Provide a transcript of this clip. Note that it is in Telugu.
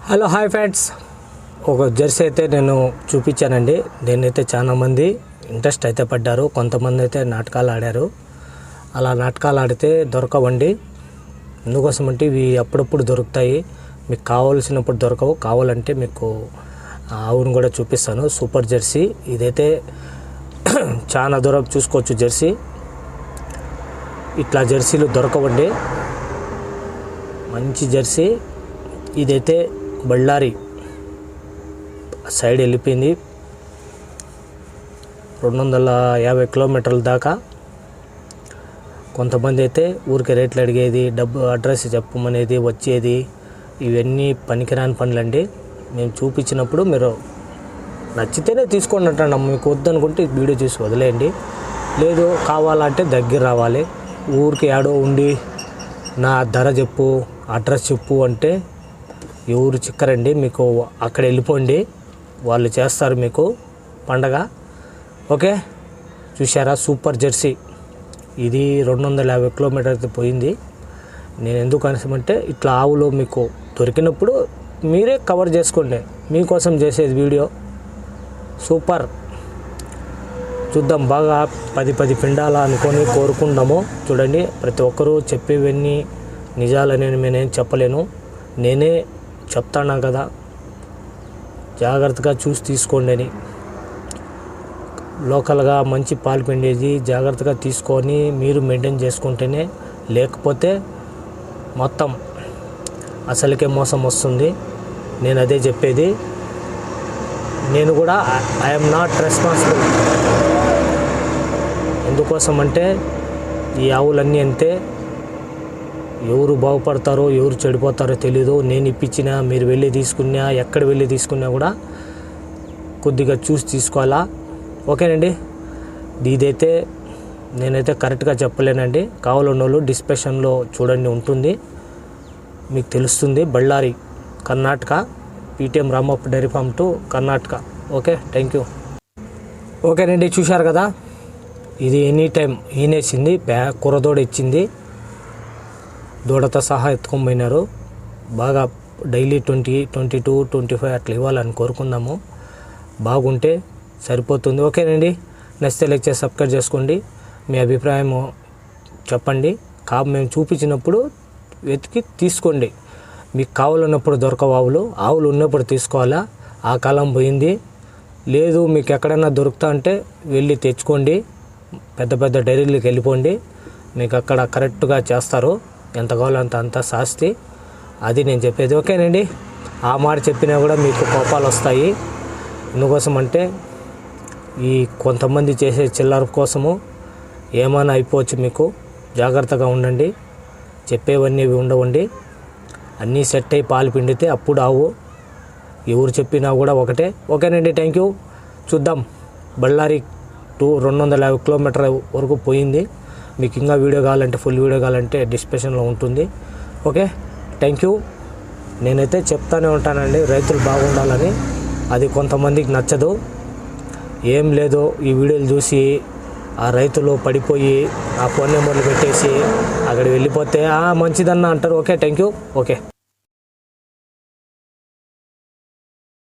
హలో హాయ్ ఫ్రెండ్స్, ఒక జెర్సీ అయితే నేను చూపించానండి. నేనైతే చాలా మంది ఇంట్రెస్ట్ అయితే పడ్డారు, కొంతమంది అయితే నాటకాలు ఆడారు. అలా నాటకాలు ఆడితే దొరకవండి. ఎందుకోసం అంటే ఇవి అప్పుడప్పుడు దొరుకుతాయి, మీకు కావాల్సినప్పుడు దొరకవు. కావాలంటే మీకు ఆవును కూడా చూపిస్తాను. సూపర్ జెర్సీ ఇదైతే చాలా దూరం చూసుకోవచ్చు. జెర్సీ ఇట్లా జెర్సీలు దొరకవండి. మంచి జెర్సీ ఇదైతే బళ్ళారి సైడ్ వెళ్ళిపోయింది. 250 కిలోమీటర్ల దాకా. కొంతమంది అయితే ఊరికి రేట్లు అడిగేది, డబ్బు అడ్రస్ చెప్పమనేది, వచ్చేది, ఇవన్నీ పనికిరాని పనులండి. మేము చూపించినప్పుడు మీరు నచ్చితేనే తీసుకోండి అంటాను. మీకు వద్దనుకుంటే వీడియో చూసి వదిలేయండి. లేదు కావాలంటే దగ్గర రావాలి. ఊరికి ఏడో ఉండి నా ధర చెప్పు, అడ్రస్ చెప్పు అంటే ఎవరు చిక్కరండి. మీకు అక్కడ వెళ్ళిపోండి, వాళ్ళు చేస్తారు మీకు పండగ. ఓకే, చూసారా సూపర్ జెర్సీ. ఇది 250 కిలోమీటర్స్ పోయింది. నేను ఎందుకు అనేసమంటే ఇట్లా ఆవులు మీకు దొరికినప్పుడు మీరే కవర్ చేసుకోండి. మీకోసం చేసేది వీడియో. సూపర్, చూద్దాం. బాగా 10 పిండాల అనుకొని కోరుకుందాము. చూడండి, ప్రతి ఒక్కరూ చెప్పేవన్నీ నిజాలని నేనేం చెప్పలేను, నేనే చెప్తాను కదా. జాగ్రత్తగా చూసి తీసుకోండి అని. లోకల్గా మంచి పాలు పిండేది జాగ్రత్తగా తీసుకొని మీరు మెయింటైన్ చేసుకుంటేనే, లేకపోతే మొత్తం అసలుకే మోసం వస్తుంది. నేను అదే చెప్పేది. నేను కూడా ఐఎమ్ నాట్ రెస్పాన్సిబుల్. ఎందుకోసం అంటే ఈ ఆవులన్నీ అంతే. ఎవరు బాగుపడతారో ఎవరు చెడిపోతారో తెలీదు. నేను ఇప్పించినా, మీరు వెళ్ళి తీసుకున్నా, ఎక్కడ వెళ్ళి తీసుకున్నా కూడా కొద్దిగా చూసి తీసుకోవాలా. ఓకేనండి. ఇదైతే నేనైతే కరెక్ట్గా చెప్పలేనండి. కావాలన్న వాళ్ళు డిస్క్రిప్షన్లో చూడండి, ఉంటుంది, మీకు తెలుస్తుంది. Ballari Karnataka, PTM Ramappa dairy farm to Karnataka. Okay, thank you. ఓకేనండి, చూశారు కదా. ఇది ఎనీ టైం ఈనేసింది, కుర్రదోడ ఇచ్చింది, దూడతో సహా ఎత్తుకొని పోయినారు. బాగా డైలీ 20, 22, 25 అట్లా ఇవ్వాలని కోరుకుందాము. బాగుంటే సరిపోతుంది. ఓకేనండి, నచ్చితే లైక్ చేసి సబ్స్క్రైబ్ చేసుకోండి. మీ అభిప్రాయం చెప్పండి. మేము చూపించినప్పుడు వెతికి తీసుకోండి. మీకు కావాలన్నప్పుడు దొరకవు ఆవులు ఉన్నప్పుడు తీసుకోవాలా. ఆ కాలం పోయింది. లేదు మీకు ఎక్కడైనా దొరుకుతా అంటే వెళ్ళి తెచ్చుకోండి. పెద్ద డైరీలకు వెళ్ళిపోండి, మీకు అక్కడ కరెక్ట్గా చేస్తారు. ఎంత కావాలో అంత శాస్తి. అది నేను చెప్పేది. ఓకేనండి, ఆ మాట చెప్పినా కూడా మీకు కోపాలు వస్తాయి. ఎందుకోసం అంటే ఈ కొంతమంది చేసే చిల్లర కోసము ఏమైనా అయిపోవచ్చు మీకు. జాగ్రత్తగా ఉండండి. చెప్పేవన్నీ ఉండవండి. అన్నీ సెట్ అయి పాలు పిండితే అప్పుడు ఆవు. ఎవరు చెప్పినా కూడా ఒకటే. ఓకేనండి, థ్యాంక్ యూ. చూద్దాం. బళ్ళారి 250 కిలోమీటర్ వరకు పోయింది. మీకు ఇంకా వీడియో కావాలంటే, ఫుల్ వీడియో కావాలంటే డిస్క్రిప్షన్లో ఉంటుంది. Okay, thank you. నేనైతే చెప్తానే ఉంటానండి, రైతులు బాగుండాలని. అది కొంతమందికి నచ్చదు. ఏం లేదు, ఈ వీడియోలు చూసి ఆ రైతులు పడిపోయి ఆ ఫోన్ నెంబర్లు పెట్టేసి అక్కడ వెళ్ళిపోతే మంచిదన్న అంటారు. Okay, thank you. ఓకే.